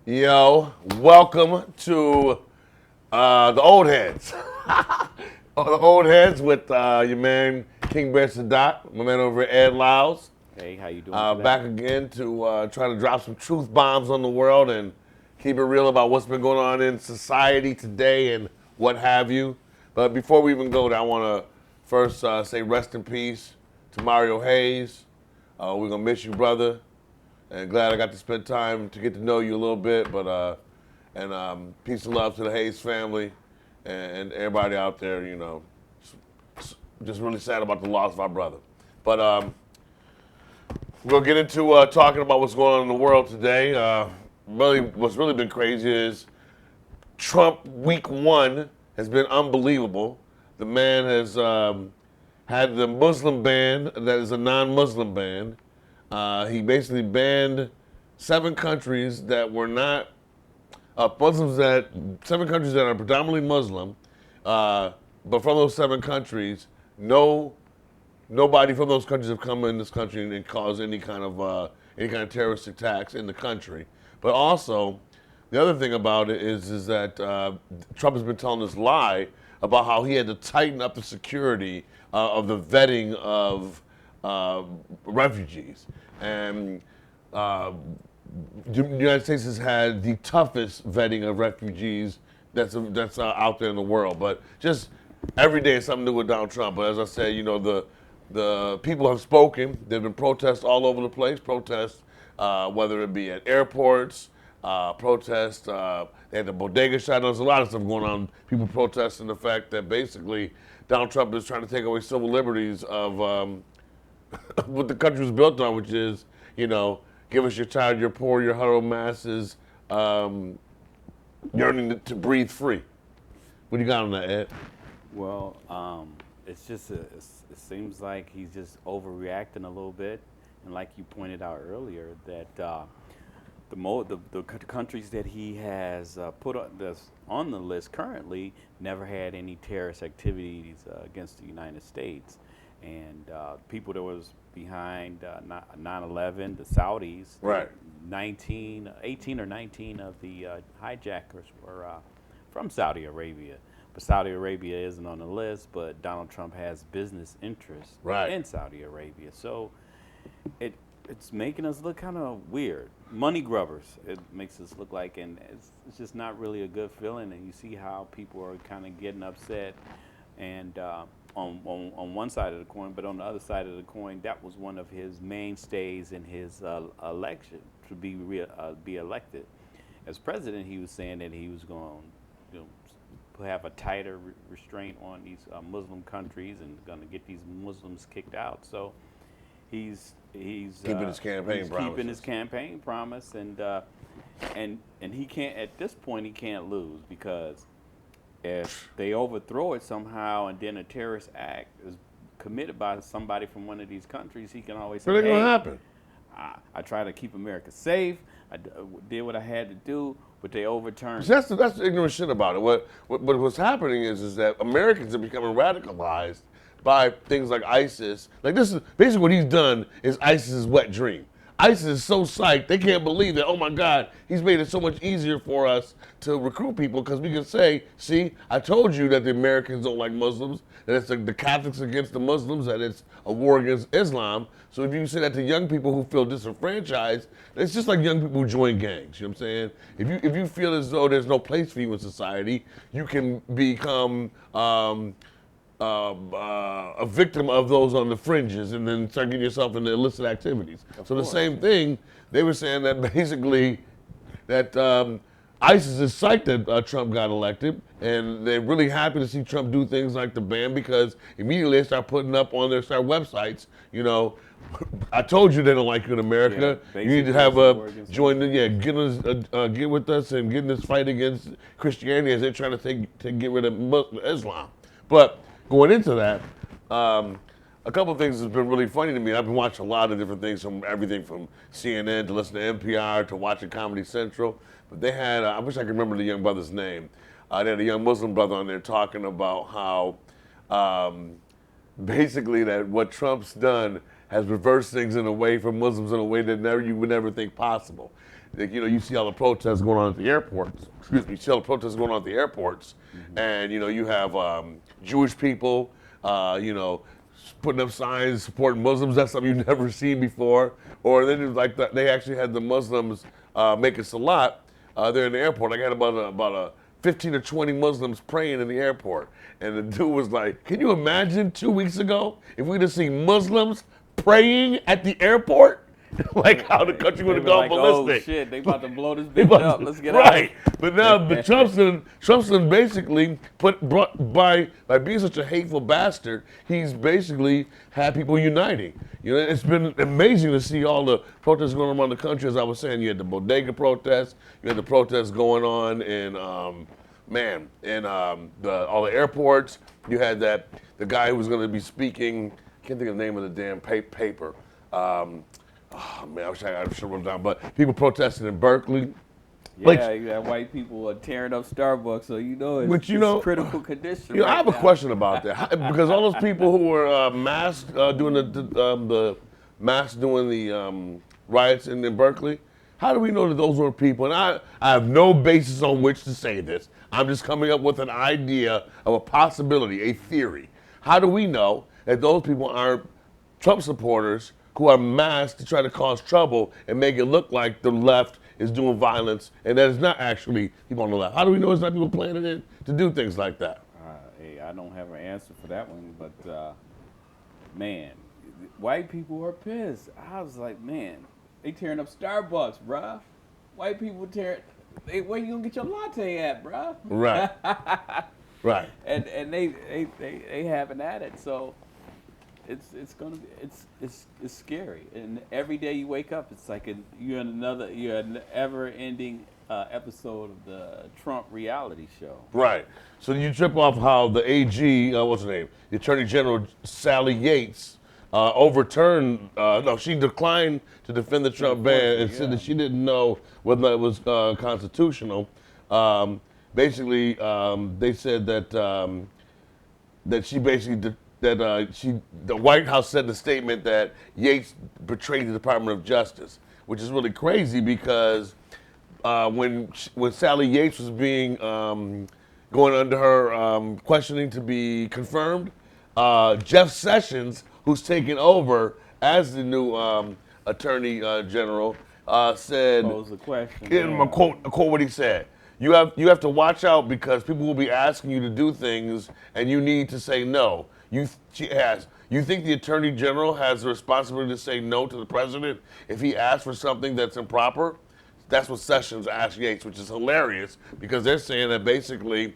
Yo, welcome to the old heads. The old heads with your man King Bear Sadat, my man over at Ed Lyles. Hey, how you doing today? Back again to try to drop some truth bombs on the world and keep it real about what's been going on in society today and what have you. But before we even go there, I want to first say rest in peace to Mario Hayes. We're going to miss you, brother. And glad I got to spend time to get to know you a little bit. But peace and love to the Hayes family and everybody out there. You know, just really sad about the loss of our brother. But we're gonna get into talking about what's going on in the world today. What's really been crazy is Trump week one has been unbelievable. The man has had the Muslim ban that is a non-Muslim ban. He basically banned 7 countries that were not Muslims, that 7 countries that are predominantly Muslim. But from those 7 countries, nobody from those countries have come in this country and caused any kind of terrorist attacks in the country. But also, the other thing about it is that Trump has been telling this lie about how he had to tighten up the security of the vetting of refugees. And the United States has had the toughest vetting of refugees that's out there in the world. But just every day is something new with Donald Trump. But as I said, you know, the people have spoken. There have been protests all over the place. Protests, whether it be at airports, protests. They had the bodega shot. There's a lot of stuff going on. People protesting the fact that basically Donald Trump is trying to take away civil liberties of what the country was built on, which is, you know, give us your tired, your poor, your huddled masses yearning to breathe free. What do you got on that, Ed? Well, it's just it seems like he's just overreacting a little bit, and like you pointed out earlier, that the countries that he has put on the list currently never had any terrorist activities against the United States, and people that was behind 9/11, the Saudis, Right. 18 or 19 of the hijackers were from Saudi Arabia. But Saudi Arabia isn't on the list, but Donald Trump has business interests Right. in Saudi Arabia. So it's making us look kind of weird. Money grubbers, it makes us look like, and it's just not really a good feeling. And you see how people are kind of getting upset, and on one side of the coin, but on the other side of the coin, that was one of his mainstays in his election to be elected as president. He was saying that he was going to, have a tighter restraint on these Muslim countries and going to get these Muslims kicked out. So he's Keeping his campaign promises. keeping his campaign promise, and he can't, at this point, he can't lose, because if they overthrow it somehow and then a terrorist act is committed by somebody from one of these countries, he can always say, What ain't hey, gonna happen? I try to keep America safe. I did what I had to do, but they overturned. See, that's the ignorant shit about it. What's happening is that Americans are becoming radicalized by things like ISIS. Like, this is basically what he's done is ISIS's wet dream. ISIS is so psyched, they can't believe that, oh my God, he's made it so much easier for us to recruit people, because we can say, see, I told you that the Americans don't like Muslims, that it's the Catholics against the Muslims, that it's a war against Islam. So if you say that to young people who feel disenfranchised, it's just like young people who join gangs, you know what I'm saying? If you feel as though there's no place for you in society, you can become a victim of those on the fringes, and then start getting yourself into illicit activities. So the same thing, they were saying that basically that ISIS is psyched that Trump got elected, and they're really happy to see Trump do things like the ban, because immediately they start putting up on their websites, you know, I told you they don't like you in America. Yeah, you need to have join get with us and get in this fight against Christianity as they're trying to get rid of Islam. But going into that, a couple of things has been really funny to me. I've been watching a lot of different things, from everything from CNN to listening to NPR to watching Comedy Central. But they had, I wish I could remember the young brother's name. They had a young Muslim brother on there talking about how basically that what Trump's done has reversed things in a way for Muslims in a way that you would never think possible. like, you see all the protests going on at the airports. Excuse me, you see all the protests going on at the airports, and you have Jewish people, putting up signs supporting Muslims. That's something you've never seen before. Or then it was like they actually had the Muslims making salat there in the airport. I got about a 15 or 20 Muslims praying in the airport. And the dude was like, can you imagine 2 weeks ago if we'd have seen Muslims praying at the airport? Like how the country would have gone ballistic. Oh shit, they about to blow this bitch up. Let's get out. Right. But now Trumpson basically by being such a hateful bastard, he's basically had people uniting. It's been amazing to see all the protests going on around the country. As I was saying, you had the bodega protests, you had the protests going on in all the airports. You had the guy who was going to be speaking. I can't think of the name of the damn paper. Oh man, I wish I should have wrote it down. But people protesting in Berkeley. Yeah, you have white people tearing up Starbucks, so it's critical condition. I have a question about that because all those people who were masked doing the riots in Berkeley. How do we know that those were people? And I have no basis on which to say this. I'm just coming up with an idea of a possibility, a theory. How do we know that those people aren't Trump supporters who are masked to try to cause trouble and make it look like the left is doing violence and that it's not actually people on the left? How do we know it's not people planning it to do things like that? Hey, I don't have an answer for that one, but man, white people are pissed. I was like, man, they tearing up Starbucks, bruh. White people where you gonna get your latte at, bruh? Right. Right. And they having at it, so it's gonna be it's scary. And every day you wake up, it's like you're an ever-ending episode of the Trump reality show. Right. So you trip off how the AG, what's her name, the Attorney General Sally Yates, overturned. No, she declined to defend the Trump ban and said that she didn't know whether it was constitutional. Basically, they said that she basically. The White House said in a statement that Yates betrayed the Department of Justice, which is really crazy because when Sally Yates was being going under her questioning to be confirmed, Jeff Sessions, who's taken over as the new Attorney General, said, "Pose the question." I quote what he said. You have to watch out because people will be asking you to do things, and you need to say no. You think the Attorney General has the responsibility to say no to the president if he asks for something that's improper? That's what Sessions asked Yates, which is hilarious because they're saying that basically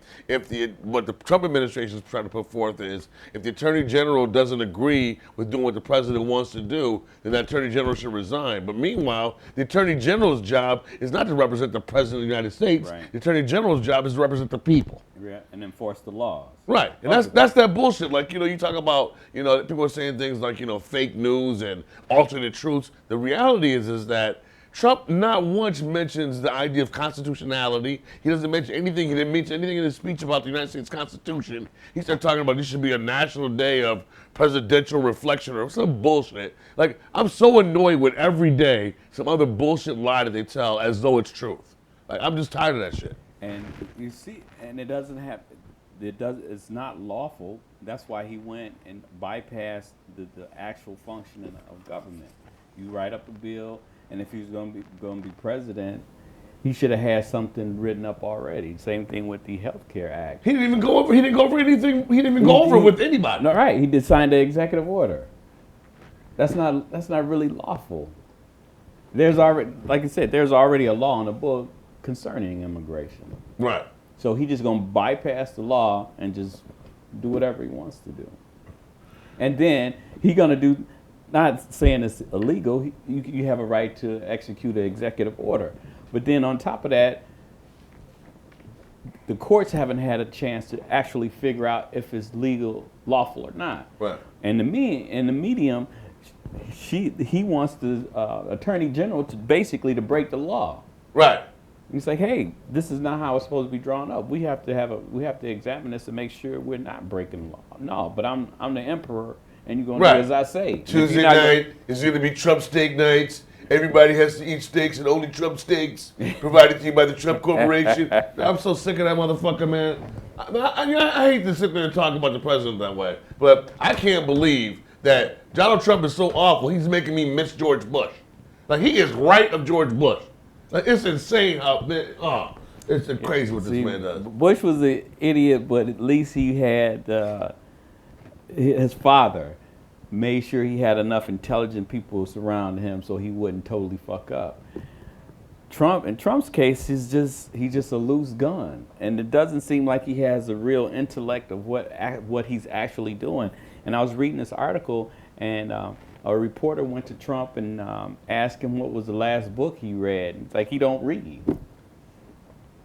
what the Trump administration is trying to put forth is if the Attorney General doesn't agree with doing what the president wants to do, then that Attorney General should resign. But meanwhile, the Attorney General's job is not to represent the President of the United States. Right. The Attorney General's job is to represent the people. Yeah, and enforce the laws. Right, and that's that bullshit. Like, you talk about, people are saying things like, fake news and alternate truths. The reality is that Trump not once mentions the idea of constitutionality. He doesn't mention anything. He didn't mention anything in his speech about the United States Constitution. He started talking about this should be a national day of presidential reflection or some bullshit. Like, I'm so annoyed with every day some other bullshit lie that they tell as though it's truth. Like, I'm just tired of that shit. And you see, and it's not lawful. That's why he went and bypassed the actual functioning of government. You write up a bill, and if he was going to be president, he should have had something written up already. Same thing with the Health Care Act. He didn't even go over anything. He didn't even go over it with anybody. No, right. He did sign the executive order. That's not really lawful. There's already, like I said, there's already a law in the book concerning immigration. Right. So he's just going to bypass the law and just do whatever he wants to do. And then he's going to do, not saying it's illegal, you have a right to execute an executive order. But then on top of that, the courts haven't had a chance to actually figure out if it's legal, lawful or not. Right. And in the medium, he wants the Attorney General to basically to break the law. Right. He's like, hey, this is not how it's supposed to be drawn up. We have to examine this to make sure we're not breaking the law. No, but I'm the emperor, and you're gonna do as I say. Tuesday night is gonna be Trump steak nights, everybody has to eat steaks and only Trump steaks provided to you by the Trump Corporation. I'm so sick of that motherfucker, man. I hate to sit there and talk about the president that way, but I can't believe that Donald Trump is so awful. He's making me miss George Bush. Like, he is right of George Bush. Like, it's insane how it's crazy what this man does. Bush was an idiot, but at least he had his father made sure he had enough intelligent people surrounding him so he wouldn't totally fuck up. Trump, in Trump's case, he's just a loose gun, and it doesn't seem like he has a real intellect of what he's actually doing. And I was reading this article, and a reporter went to Trump and asked him what was the last book he read. He's like, he don't read.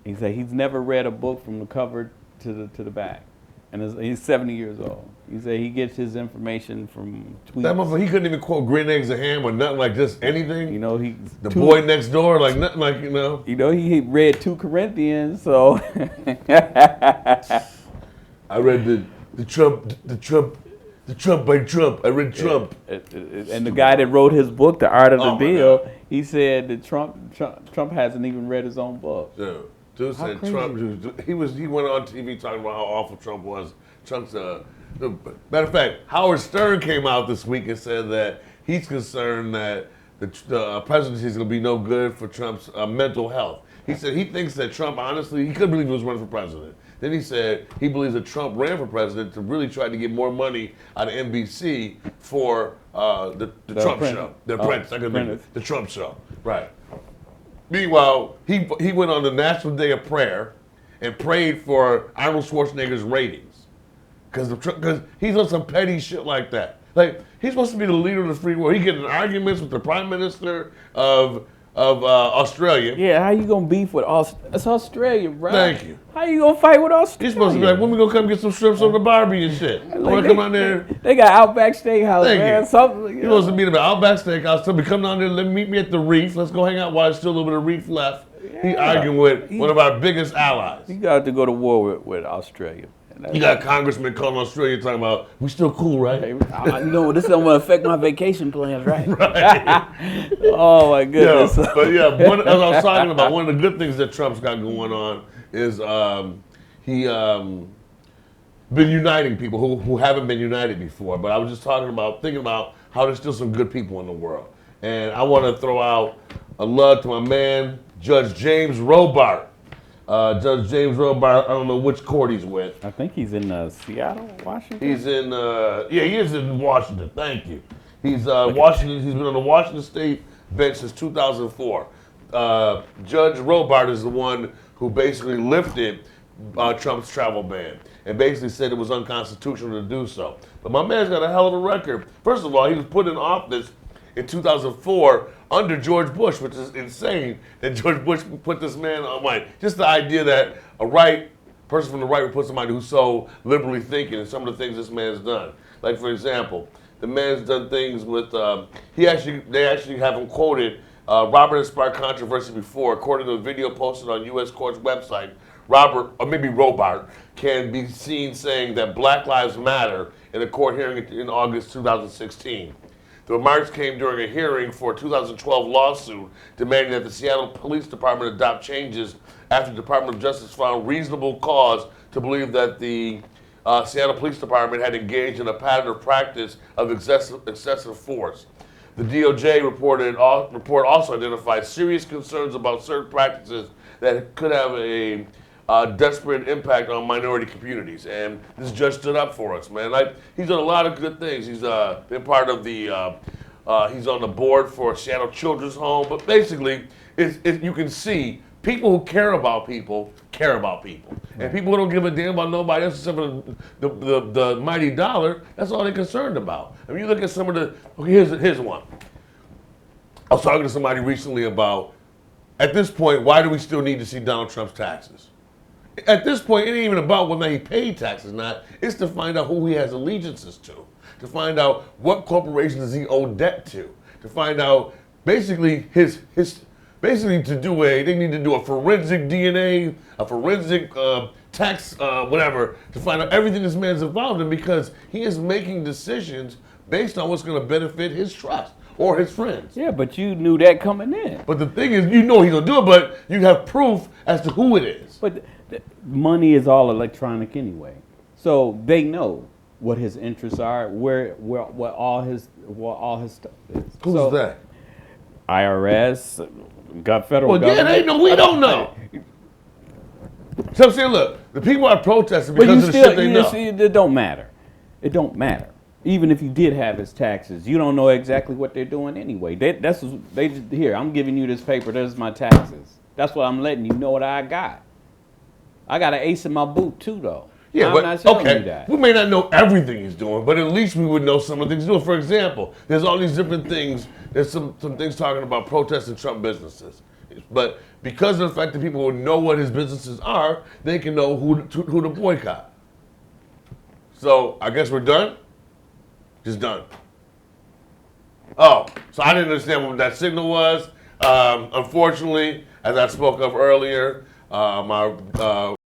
He said he's never read a book from the cover to the back, and he's 70 years old. He said he gets his information from tweets. That motherfucker, he couldn't even quote green eggs and ham or nothing like just anything. You know, the boy next door, like nothing like, you know. You know, he read 2 Corinthians, so. I read the Trump by Trump. I read Trump. And the guy that wrote his book, The Art of the Deal, he said that Trump hasn't even read his own book. Yeah. Dude said Trump. He went on TV talking about how awful Trump was. Trump's matter of fact, Howard Stern came out this week and said that he's concerned that the presidency is going to be no good for Trump's mental health. He said he thinks that Trump, honestly, he couldn't believe he was running for president. Then he said he believes that Trump ran for president to really try to get more money out of NBC for the Trump show. The Trump show. Right. Meanwhile, he went on the National Day of Prayer and prayed for Arnold Schwarzenegger's ratings. Because he's on some petty shit like that. Like, he's supposed to be the leader of the free world. He getting in arguments with the Prime Minister of Australia. Yeah, how you gonna beef with Australia? It's Australia, bro. Thank you. How you gonna fight with Australia? He's supposed to be like, when we gonna come get some strips on the Barbie and shit? Like, Want to come out there? They got Outback Steakhouse, Thank man. you. Something. He wants to meet him at Outback Steakhouse. Tell me, come down there, meet me at the Reef. Let's go hang out while there's still a little bit of Reef left. Yeah. He arguing with one of our biggest allies. You got to go to war with Australia. You got a congressman calling Australia talking about, we still cool, right? You know, this don't want to affect my vacation plans, right? Right. Oh, my goodness. Yeah, but yeah, as I was talking about, one of the good things that Trump's got going on is he been uniting people who haven't been united before. But I was just thinking about how there's still some good people in the world. And I want to throw out a love to my man, Judge James Robart. Judge James Robart, I don't know which court he's with. I think he's in Seattle, Washington. He's in, he is in Washington. Thank you. He's Washington. He's been on the Washington State bench since 2004. Judge Robart is the one who basically lifted Trump's travel ban and basically said it was unconstitutional to do so. But my man's got a hell of a record. First of all, he was put in office in 2004 under George Bush, which is insane that George Bush put this man on white. Just the idea that a person from the right would put somebody who's so liberally thinking, and some of the things this man's done. Like, for example, the man's done things with, they actually have him quoted, Robert has sparked controversy before. According to a video posted on U.S. Court's website, Robert, or maybe Robart, can be seen saying that Black Lives Matter in a court hearing in August 2016. The remarks came during a hearing for a 2012 lawsuit demanding that the Seattle Police Department adopt changes after the Department of Justice found reasonable cause to believe that the Seattle Police Department had engaged in a pattern or practice of excessive force. The DOJ report also identified serious concerns about certain practices that could have a desperate impact on minority communities, and this judge stood up for us, man. Like, he's done a lot of good things. He's been part of the, he's on the board for Seattle Children's Home, but basically, you can see people who care about people, and people who don't give a damn about nobody else except for the mighty dollar. That's all they're concerned about. I mean, you look at some of the. Okay, here's one. I was talking to somebody recently about, at this point, why do we still need to see Donald Trump's taxes? At this point, it ain't even about whether he paid taxes or not. It's to find out who he has allegiances to find out what corporations he owe debt to find out basically basically they need to do a forensic DNA, a forensic tax, whatever, to find out everything this man's involved in, because he is making decisions based on what's going to benefit his trust. or his friends. Yeah, but you knew that coming in. But the thing is, you know he's gonna do it, but you have proof as to who it is. But money is all electronic anyway, so they know what his interests are, what all his stuff is. Who's that? IRS, got federal Well, government. yeah, they know. We don't know. So I'm saying, look, the people are protesting because of the shit they know. See, it don't matter. It don't matter. Even if you did have his taxes, you don't know exactly what they're doing anyway. Here, I'm giving you this paper. There's my taxes. That's what I'm letting you know what I got. I got an ace in my boot too, though. Yeah, I'm but not telling you okay, that. we may not know everything he's doing, but at least we would know some of the things he's doing. For example, there's all these different things. There's some things talking about protesting Trump businesses. But because of the fact that people will know what his businesses are, they can know who to boycott. So I guess we're done? Just done. Oh, so I didn't understand what that signal was. Unfortunately, as I spoke of earlier, my